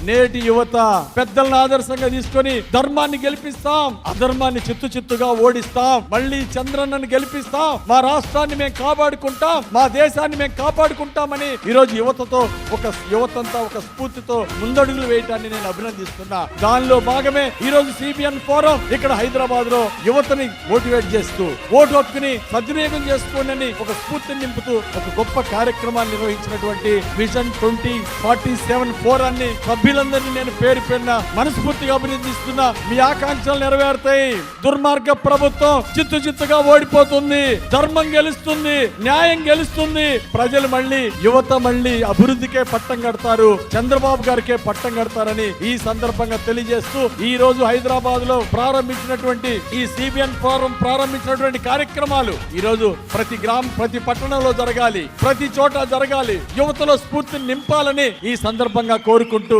నేటి యువత పెద్దలను ఆదర్శంగా తీసుకొని ధర్మాన్ని గెలిపిస్తాం, అధర్మాన్ని చిత్తుగా ఓడిస్తాం, మళ్ళీ చంద్రన్నను గెలిపిస్తాం, మా రాష్ట్రాన్ని మేము కాపాడుకుంటాం, మా దేశాన్ని మేము కాపాడుకుంటామని ఈరోజు యువతంతా ఒక స్ఫూర్తితో ముందడుగులు వేయటాన్ని నేను అభినందిస్తున్నా. దానిలో భాగమే ఈ రోజు సిబిఎన్ ఫోరం ఇక్కడ హైదరాబాద్ లో యువతని మోటివేట్ చేస్తూ ఓటు హక్కుని సద్వినియోగం చేసుకోండి ఒక స్ఫూర్తిని నింపుతూ ఒక గొప్ప కార్యక్రమాన్ని నిర్వహించినటువంటి విజన్ 2047 ఫోరాన్ని సభ్యులందరినీ నేను పేరు పేరున మనస్ఫూర్తిగా అభినందిస్తున్నా. మీ ఆకాంక్షలు నెరవేరుతాయి. దుర్మార్గ ప్రభుత్వం చిత్తుగా ఓడిపోతుంది, ధర్మం గెలుస్తుంది, న్యాయం గెలుస్తుంది. ప్రజలు యువత మళ్ళీ అభివృద్ధికే పట్టం కడతారు, చంద్రబాబు గారికే పట్టం కడతారని ఈ సందర్భంగా తెలియజేస్తూ ఈ రోజు హైదరాబాద్ లో ప్రారంభించినటువంటి ఈ సిబిఎన్ ఫోరం ప్రారంభించినటువంటి కార్యక్రమాలు ఈ రోజు ప్రతి గ్రామం ప్రతి పట్టణంలో జరగాలి, ప్రతి చోట జరగాలి, యువతలో స్ఫూర్తిని నింపాలని ఈ సందర్భంగా కోరుకుంటూ